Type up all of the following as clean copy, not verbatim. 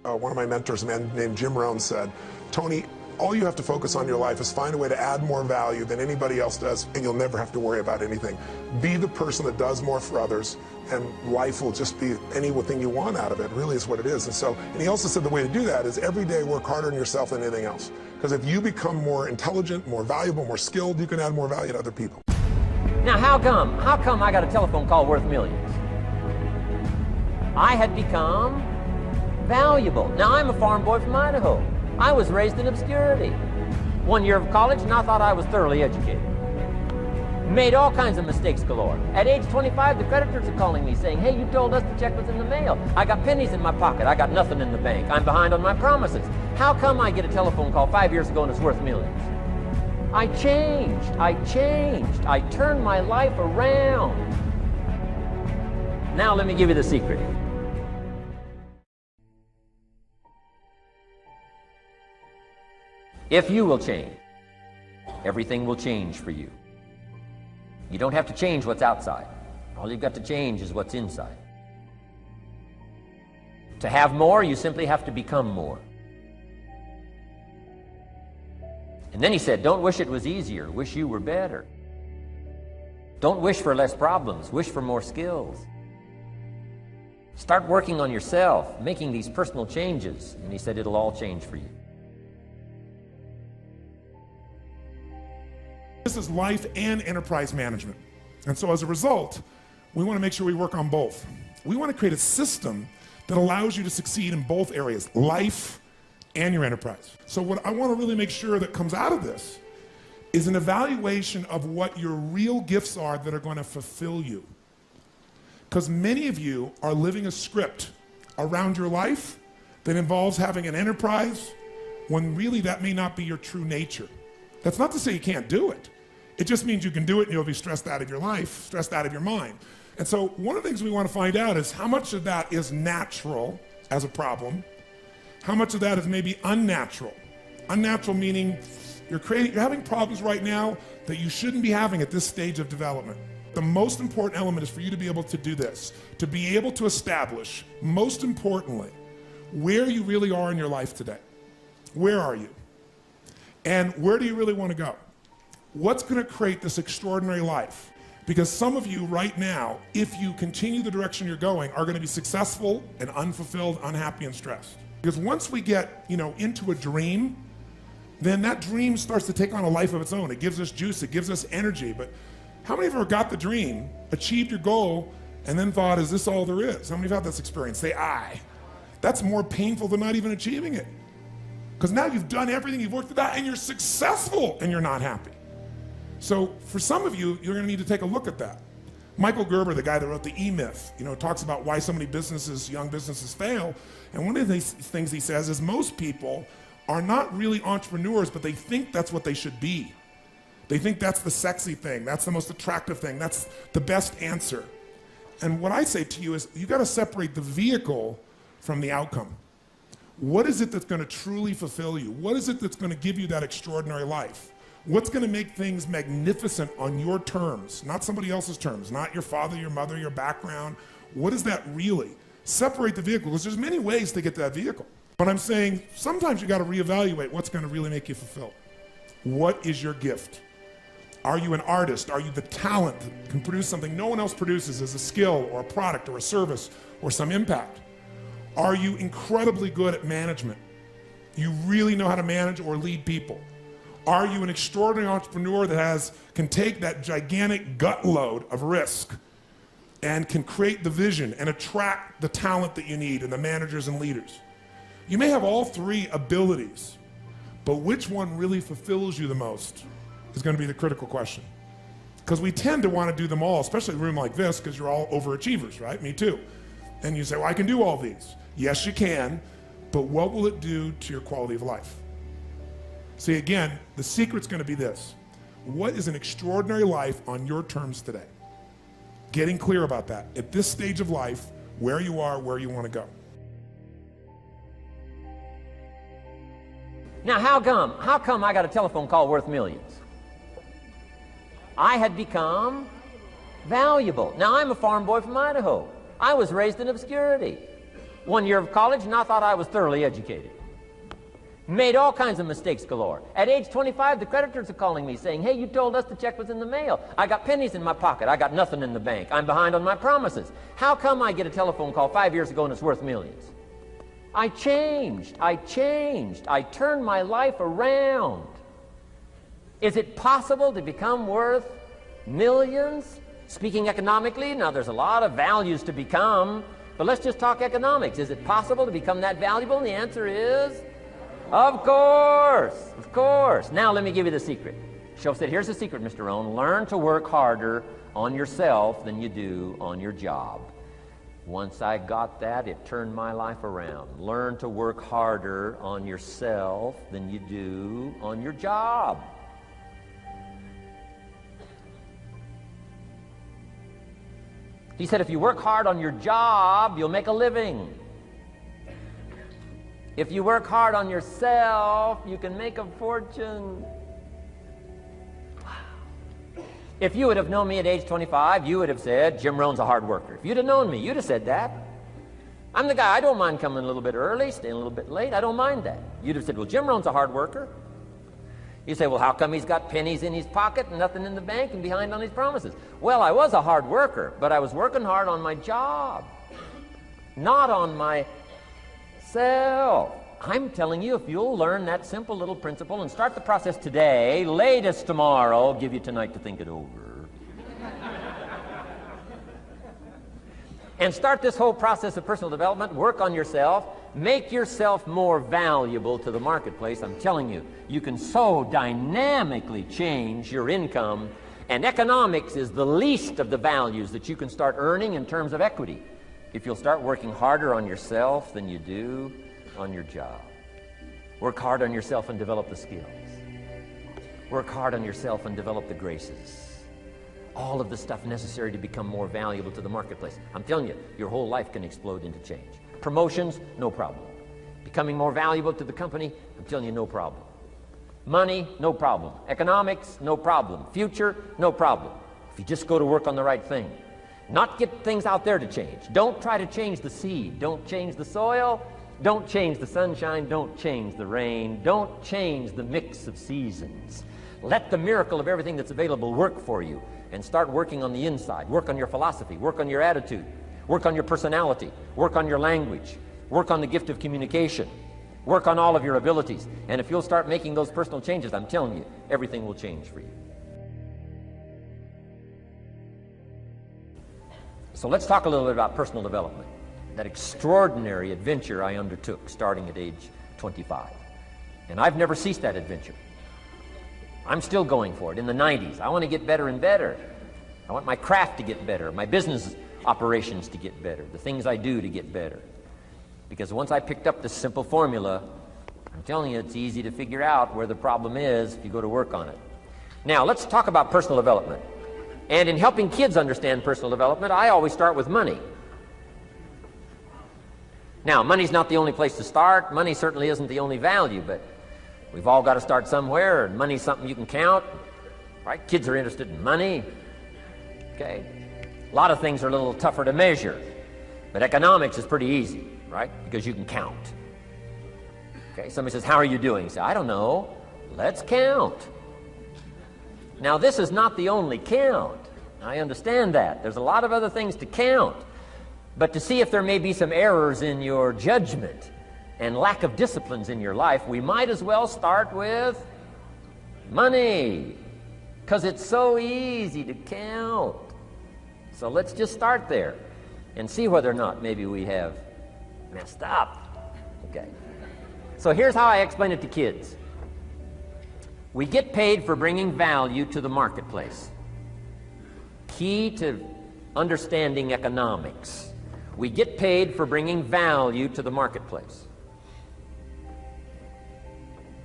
One of my mentors, a man named Jim Rohn, said, Tony, all you have to focus on in your life is find a way to add more value than anybody else does, and you'll never have to worry about anything. Be the person that does more for others, and life will just be anything you want out of it, really is what it is. And he also said the way to do that is every day work harder on yourself than anything else. Because if you become more intelligent, more valuable, more skilled, you can add more value to other people. Now how come I got a telephone call worth millions? I had become valuable. Now I'm a farm boy from Idaho. I was raised in obscurity. 1 year of college and I thought I was thoroughly educated. Made all kinds of mistakes galore. At age 25, the creditors are calling me saying, hey, you told us the check was in the mail. I got pennies in my pocket. I got nothing in the bank. I'm behind on my promises. How come I get a telephone call 5 years ago and it's worth millions? I changed. I turned my life around. Now let me give you the secret. If you will change, everything will change for you. You don't have to change what's outside. All you've got to change is what's inside. To have more, you simply have to become more. And then he said, don't wish it was easier, wish you were better. Don't wish for less problems, wish for more skills. Start working on yourself, making these personal changes, and he said it'll all change for you. This is life and enterprise management. And so as a result, we want to make sure we work on both. We want to create a system that allows you to succeed in both areas, life and your enterprise. So what I want to really make sure that comes out of this is an evaluation of what your real gifts are that are going to fulfill you. Because many of you are living a script around your life that involves having an enterprise when really that may not be your true nature. That's not to say you can't do it. It just means you can do it and you'll be stressed out of your life, stressed out of your mind. And so one of the things we want to find out is how much of that is natural as a problem, how much of that is maybe unnatural. Unnatural meaning you're having problems right now that you shouldn't be having at this stage of development. The most important element is for you to be able to do this, to be able to establish, most importantly, where you really are in your life today. Where are you? And where do you really want to go? What's going to create this extraordinary life? Because some of you right now, if you continue the direction you're going, are going to be successful and unfulfilled, unhappy, and stressed. Because once we get, into a dream, then that dream starts to take on a life of its own. It gives us juice, it gives us energy. But how many of you got the dream, achieved your goal, and then thought, is this all there is? How many of you have had this experience? Say, aye. That's more painful than not even achieving it. Because now you've done everything, you've worked it out, and you're successful, and you're not happy. So for some of you, you're going to need to take a look at that. Michael Gerber, the guy that wrote the E-Myth, talks about why so many young businesses fail. And one of the things he says is most people are not really entrepreneurs, but they think that's what they should be. They think that's the sexy thing, that's the most attractive thing, that's the best answer. And what I say to you is you got to separate the vehicle from the outcome. What is it that's going to truly fulfill you? What is it that's going to give you that extraordinary life? What's going to make things magnificent on your terms, not somebody else's terms, not your father, your mother, your background? What is that really? Separate the vehicle, because there's many ways to get to that vehicle. But I'm saying sometimes you got to reevaluate what's going to really make you fulfilled. What is your gift? Are you an artist? Are you the talent that can produce something no one else produces as a skill or a product or a service or some impact? Are you incredibly good at management? You really know how to manage or lead people? Are you an extraordinary entrepreneur that can take that gigantic gut load of risk and can create the vision and attract the talent that you need and the managers and leaders? You may have all three abilities, but which one really fulfills you the most is going to be the critical question. Because we tend to want to do them all, especially in a room like this, because you're all overachievers, right? Me too. And you say, well, I can do all these. Yes, you can, but what will it do to your quality of life? See, again, the secret's going to be this. What is an extraordinary life on your terms today? Getting clear about that. At this stage of life, where you are, where you want to go. Now how come I got a telephone call worth millions? I had become valuable. Now I'm a farm boy from Idaho. I was raised in obscurity. 1 year of college, and I thought I was thoroughly educated. Made all kinds of mistakes galore. At age 25, the creditors are calling me saying, hey, you told us the check was in the mail. I got pennies in my pocket. I got nothing in the bank. I'm behind on my promises. How come I get a telephone call 5 years ago and it's worth millions? I changed. I turned my life around. Is it possible to become worth millions? Speaking economically, now there's a lot of values to become, but let's just talk economics. Is it possible to become that valuable? And the answer is, of course, of course. Now let me give you the secret. Shoaff said, here's the secret, Mr. Rohn. Learn to work harder on yourself than you do on your job. Once I got that, it turned my life around. Learn to work harder on yourself than you do on your job. He said, if you work hard on your job, you'll make a living. If you work hard on yourself, you can make a fortune. Wow. If you would have known me at age 25, you would have said, Jim Rohn's a hard worker. If you'd have known me, you'd have said that. I'm the guy, I don't mind coming a little bit early, staying a little bit late. I don't mind that. You'd have said, well, Jim Rohn's a hard worker. You say, well, how come he's got pennies in his pocket and nothing in the bank and behind on his promises? Well, I was a hard worker, but I was working hard on my job, not on myself. I'm telling you, if you'll learn that simple little principle and start the process today, latest tomorrow, I'll give you tonight to think it over. And start this whole process of personal development, work on yourself, make yourself more valuable to the marketplace. I'm telling you, you can so dynamically change your income, and economics is the least of the values that you can start earning in terms of equity if you'll start working harder on yourself than you do on your job. Work hard on yourself and develop the skills. Work hard on yourself and develop the graces. All of the stuff necessary to become more valuable to the marketplace. I'm telling you, your whole life can explode into change. Promotions, no problem. Becoming more valuable to the company, I'm telling you, no problem. Money, no problem. Economics, no problem. Future, no problem. If you just go to work on the right thing. Not get things out there to change. Don't try to change the seed. Don't change the soil. Don't change the sunshine. Don't change the rain. Don't change the mix of seasons. Let the miracle of everything that's available work for you, and start working on the inside. Work on your philosophy. Work on your attitude. Work on your personality. Work on your language. Work on the gift of communication. Work on all of your abilities. And if you'll start making those personal changes, I'm telling you, everything will change for you. So let's talk a little bit about personal development. That extraordinary adventure I undertook starting at age 25. And I've never ceased that adventure. I'm still going for it. In the 90s, I want to get better and better. I want my craft to get better, my business operations to get better, the things I do to get better. Because once I picked up this simple formula, I'm telling you, it's easy to figure out where the problem is if you go to work on it. Now, let's talk about personal development. And in helping kids understand personal development, I always start with money. Now, money's not the only place to start. Money certainly isn't the only value, but we've all got to start somewhere, and money's something you can count, right? Kids are interested in money, okay? A lot of things are a little tougher to measure, but economics is pretty easy, right? Because you can count. Okay, somebody says, how are you doing? You say, I don't know. Let's count. Now, this is not the only count. I understand that. There's a lot of other things to count, but to see if there may be some errors in your judgment and lack of disciplines in your life, we might as well start with money, because it's so easy to count. So let's just start there and see whether or not maybe we have messed up. Okay. So here's how I explain it to kids. We get paid for bringing value to the marketplace. Key to understanding economics. We get paid for bringing value to the marketplace.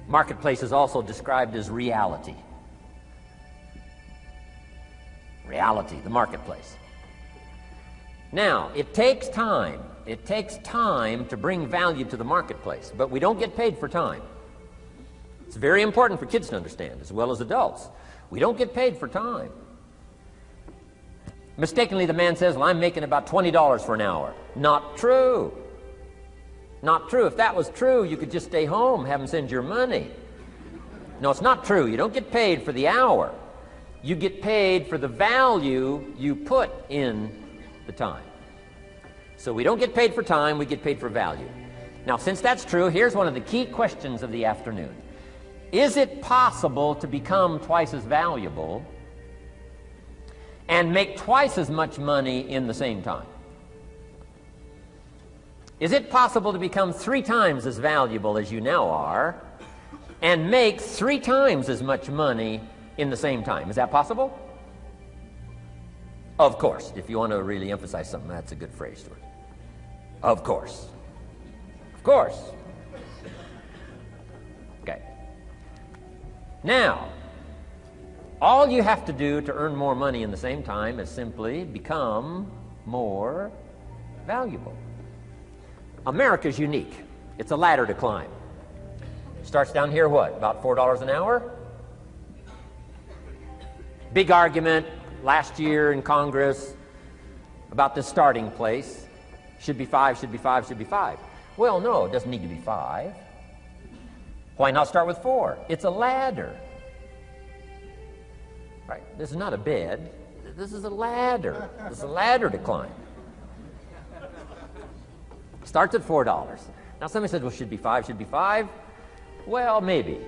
Marketplace is also described as reality. Reality, the marketplace. Now, it takes time. It takes time to bring value to the marketplace, but we don't get paid for time. It's very important for kids to understand, as well as adults. We don't get paid for time. Mistakenly, the man says, well, I'm making about $20 for an hour. Not true. Not true. If that was true, you could just stay home, have them send your money. No, it's not true. You don't get paid for the hour. You get paid for the value you put in the time. So we don't get paid for time, we get paid for value. Now, since that's true, here's one of the key questions of the afternoon. Is it possible to become twice as valuable and make twice as much money in the same time? Is it possible to become 3 times as valuable as you now are and make 3 times as much money in the same time? Is that possible? Of course. If you want to really emphasize something, that's a good phrase to it. Of course. Of course. Okay. Now, all you have to do to earn more money in the same time is simply become more valuable. America's unique. It's a ladder to climb. Starts down here, what, about $4 an hour? Big argument last year in Congress about the starting place. Should be 5, should be 5, should be 5. Well, no, it doesn't need to be 5. Why not start with 4? It's a ladder. Right? This is not a bed. This is a ladder. This is a ladder to climb. Starts at $4. Now somebody says, well, should be 5, should be 5. Well, maybe.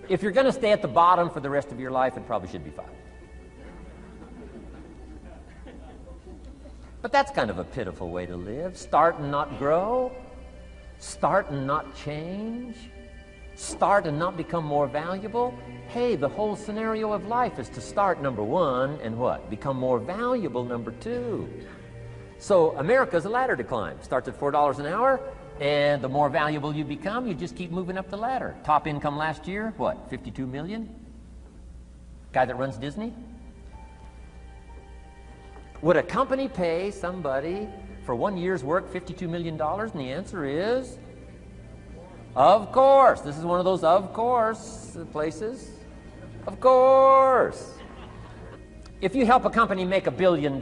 If you're going to stay at the bottom for the rest of your life, it probably should be 5. But that's kind of a pitiful way to live. Start and not grow. Start and not change. Start and not become more valuable. Hey, the whole scenario of life is to start, number 1, and what? Become more valuable, number 2. So America's a ladder to climb. Starts at $4 an hour, and the more valuable you become, you just keep moving up the ladder. Top income last year, what, 52 million? Guy that runs Disney? Would a company pay somebody for 1 year's work $52 million? And the answer is, of course. This is one of those of course places. Of course. If you help a company make $1 billion,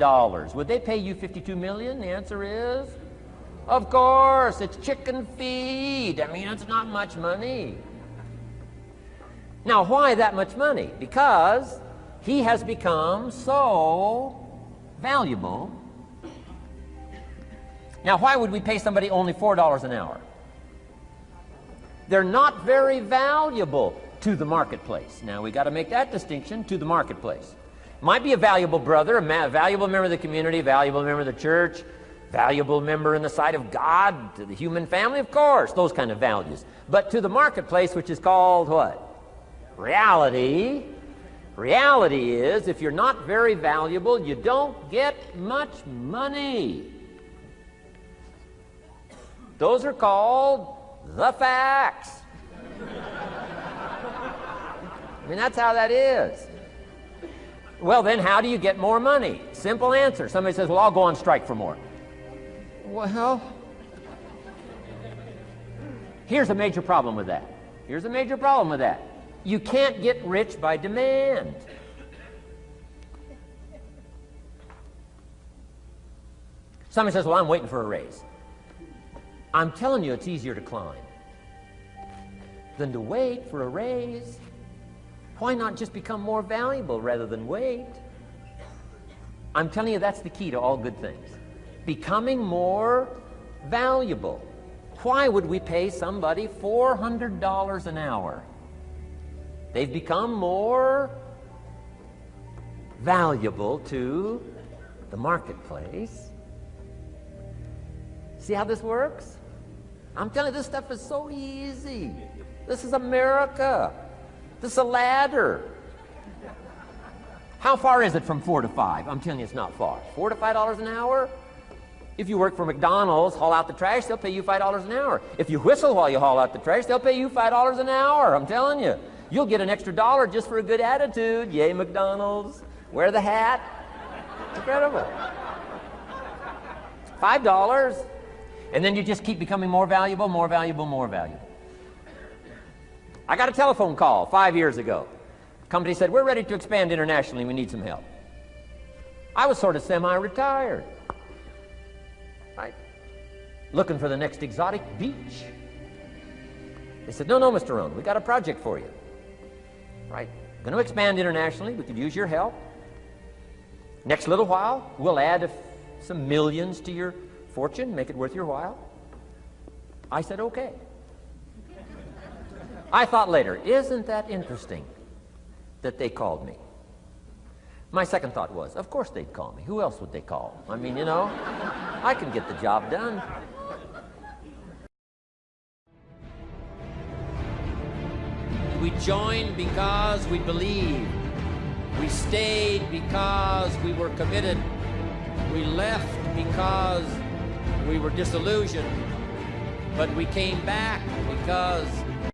would they pay you $52 million? The answer is, of course. It's chicken feed. I mean, it's not much money. Now, why that much money? Because he has become so valuable. Now, why would we pay somebody only $4 an hour? They're not very valuable to the marketplace. Now, we got to make that distinction, to the marketplace. Might be a valuable brother, a valuable member of the community, valuable member of the church, valuable member in the sight of God, to the human family, of course, those kind of values. But to the marketplace, which is called what? Reality. Reality is, if you're not very valuable, you don't get much money. Those are called the facts. I mean, that's how that is. Well, then how do you get more money? Simple answer. Somebody says, well, I'll go on strike for more. Well, here's a major problem with that. Here's a major problem with that. You can't get rich by demand. Somebody says, well, I'm waiting for a raise. I'm telling you, it's easier to climb than to wait for a raise. Why not just become more valuable rather than wait? I'm telling you, that's the key to all good things. Becoming more valuable. Why would we pay somebody $400 an hour? They've become more valuable to the marketplace. See how this works? I'm telling you, this stuff is so easy. This is America. This is a ladder. How far is it from 4 to 5? I'm telling you, it's not far. $4 to $5 an hour? If you work for McDonald's, haul out the trash, they'll pay you $5 an hour. If you whistle while you haul out the trash, they'll pay you $5 an hour. I'm telling you. You'll get an extra $1 just for a good attitude. Yay, McDonald's. Wear the hat. It's incredible. $5. And then you just keep becoming more valuable, more valuable, more valuable. I got a telephone call 5 years ago. The company said, we're ready to expand internationally. We need some help. I was sort of semi-retired. Right? looking for the next exotic beach. They said, no, Mr. Rohn, we got a project for you. Right? Going to expand internationally. We could use your help. Next little while, we'll add some millions to your fortune, make it worth your while. I said, okay. I thought later, isn't that interesting that they called me? My second thought was, of course they'd call me. Who else would they call? I mean, you know, I can get the job done. We joined because we believed. We stayed because we were committed. We left because we were disillusioned. But we came back because